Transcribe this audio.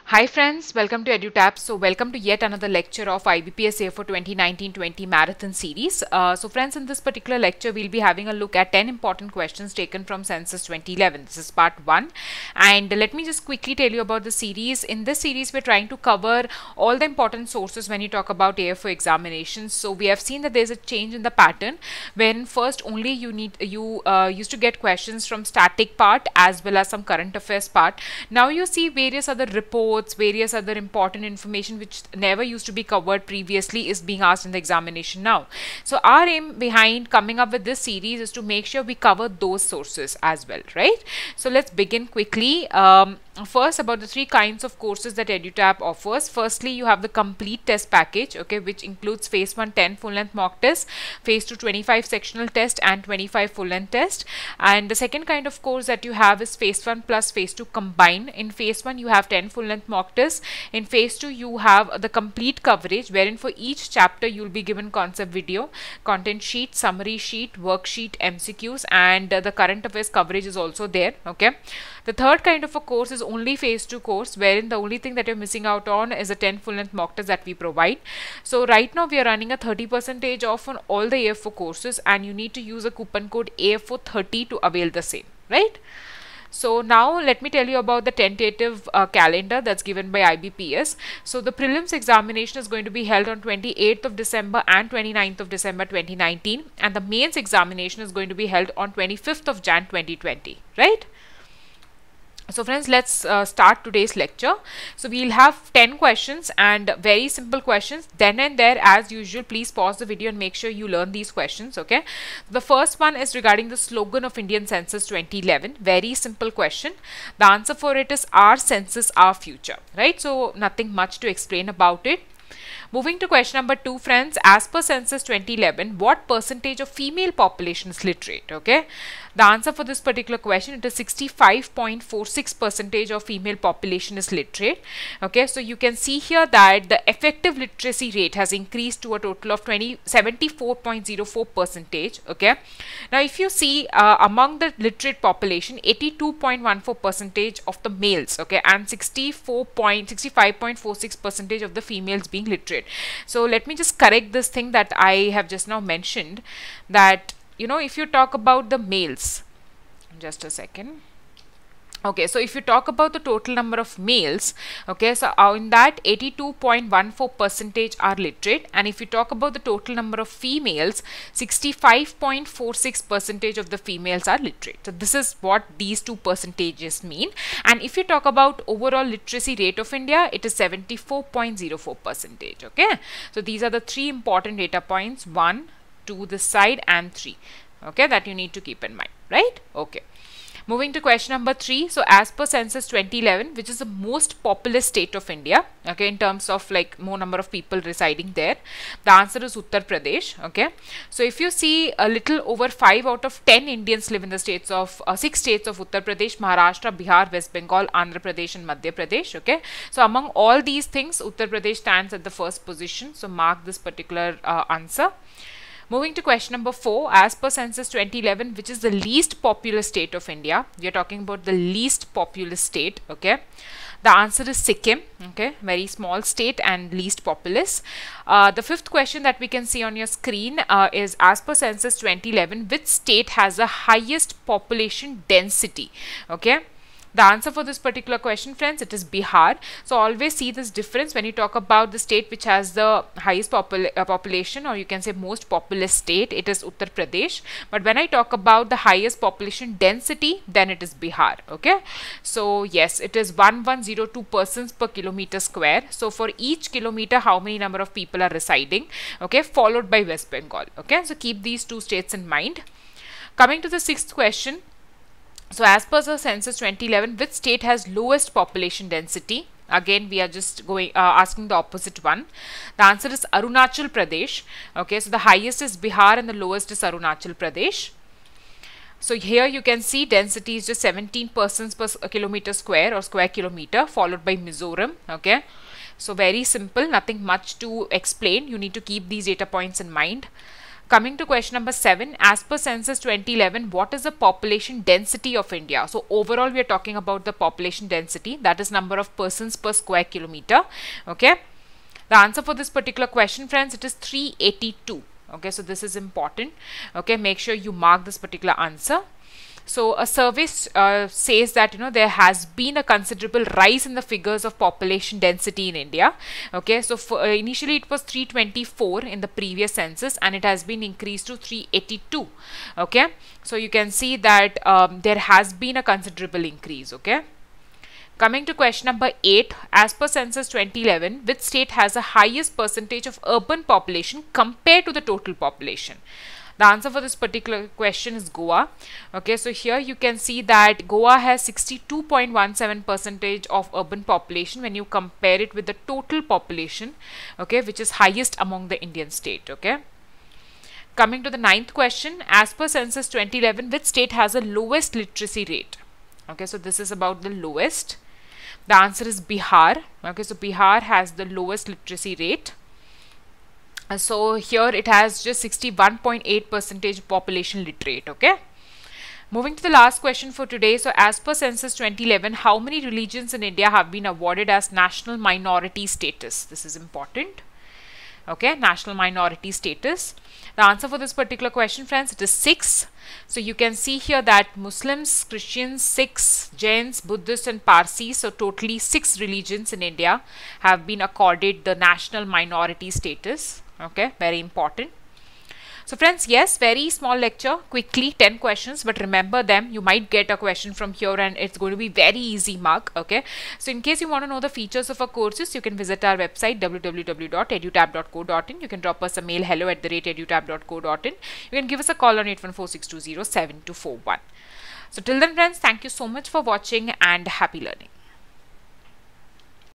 Hi friends, welcome to EduTap. So welcome to yet another lecture of IBPS AFO 2019-20 Marathon Series. So friends, in this particular lecture, we'll be having a look at 10 important questions taken from Census 2011. This is part 1. And let me just quickly tell you about the series. In this series, we're trying to cover all the important sources when you talk about AFO examinations. So we have seen that there's a change in the pattern, when first only you used to get questions from static part as well as some current affairs part. Now you see various other reports, various other important information which never used to be covered previously is being asked in the examination now. So our aim behind coming up with this series is to make sure we cover those sources as well, right? So let's begin quickly. First, about the three kinds of courses that EduTap offers. Firstly, you have the complete test package, okay, which includes phase 1 10 full-length mock tests, phase 2 25 sectional test and 25 full-length test. And the second kind of course that you have is phase 1 plus phase 2 combined. In phase 1 you have 10 full-length mock tests. In phase 2 you have the complete coverage, wherein for each chapter you will be given concept video, content sheet, summary sheet, worksheet, MCQs, and the current affairs coverage is also there, okay. The third kind of a course is only phase 2 course, wherein the only thing that you're missing out on is a 10 full-length mock test that we provide. So right now we are running a 30% off on all the AFO courses, and you need to use a coupon code AFO30 to avail the same, right? So now let me tell you about the tentative calendar that's given by IBPS. So the prelims examination is going to be held on 28th of December and 29th of December 2019, and the mains examination is going to be held on 25th of Jan 2020, right? So friends, let's start today's lecture. So we'll have 10 questions and very simple questions. Then and there, as usual, please pause the video and make sure you learn these questions, okay? The first one is regarding the slogan of Indian Census 2011. Very simple question. The answer for it is our census, our future, right? So nothing much to explain about it. Moving to question number 2, friends, as per Census 2011, what percentage of female population is literate, okay? The answer for this particular question, it is 65.46% of female population is literate, okay? So you can see here that the effective literacy rate has increased to a total of 74.04%, okay? Now if you see among the literate population, 82.14% of the males, okay, and 65.46% of the females being literate. So let me just correct this thing that I have just now mentioned, that you know, if you talk about the males, just a second. Okay, so if you talk about the total number of males, okay, so in that 82.14% are literate, and if you talk about the total number of females, 65.46% of the females are literate. So this is what these two percentages mean. And if you talk about overall literacy rate of India, it is 74.04%, okay. So these are the three important data points, 1, 2 this side and 3, okay, that you need to keep in mind, right? Okay. Moving to question number 3. So as per Census 2011, which is the most populous state of India, okay, in terms of like more number of people residing there, the answer is Uttar Pradesh, okay. So if you see, a little over 5 out of 10 Indians live in the states of 6 states of Uttar Pradesh, Maharashtra, Bihar, West Bengal, Andhra Pradesh and Madhya Pradesh, okay. So among all these things, Uttar Pradesh stands at the first position. So mark this particular answer. Moving to question number 4, as per Census 2011, which is the least populous state of India? We are talking about the least populous state, okay. The answer is Sikkim, okay, very small state and least populous. The fifth question that we can see on your screen is, as per Census 2011, which state has the highest population density, okay. The answer for this particular question, friends, it is Bihar. So always see this difference when you talk about the state which has the highest population, or you can say most populous state, it is Uttar Pradesh. But when I talk about the highest population density, then it is Bihar, okay. So yes, it is 1102 persons per kilometer square. So for each kilometer, how many number of people are residing, okay, followed by West Bengal, okay. So keep these two states in mind. Coming to the sixth question. So as per the Census 2011, which state has lowest population density? Again, we are just going asking the opposite one. The answer is Arunachal Pradesh. Okay, so the highest is Bihar and the lowest is Arunachal Pradesh. So here you can see density is just 17 persons per kilometer square or square kilometer, followed by Mizoram. Okay, so very simple, nothing much to explain. You need to keep these data points in mind. Coming to question number 7, as per census 2011, what is the population density of India? So overall we are talking about the population density, that is number of persons per square kilometer. Okay, the answer for this particular question, friends, it is 382. Okay, so this is important. Okay, make sure you mark this particular answer. So a survey says that there has been a considerable rise in the figures of population density in India. Okay, so initially it was 324 in the previous census and it has been increased to 382. Okay, so you can see that there has been a considerable increase. Okay. Coming to question number 8, as per census 2011, which state has the highest percentage of urban population compared to the total population? The answer for this particular question is Goa. Okay, so here you can see that Goa has 62.17% of urban population when you compare it with the total population, okay, which is highest among the Indian state. Okay. Coming to the 9th question, as per census 2011, which state has the lowest literacy rate? Okay, so this is about the lowest. The answer is Bihar. Okay, so Bihar has the lowest literacy rate. So here it has just 61.8% population literate. Okay. Moving to the last question for today. So as per census 2011, how many religions in India have been awarded as national minority status? This is important. Okay, national minority status. The answer for this particular question, friends, it is 6. So you can see here that Muslims, Christians, Sikhs, Jains, Buddhists and Parsis, so totally 6 religions in India have been accorded the national minority status. Okay, very important. So friends, yes, very small lecture, quickly 10 questions, but remember them. You might get a question from here and it's going to be very easy mark. Okay, so in case you want to know the features of our courses, you can visit our website www.edutab.co.in. You can drop us a mail hello@edutab.co.in. You can give us a call on 8146207241. So till then, friends, thank you so much for watching and happy learning.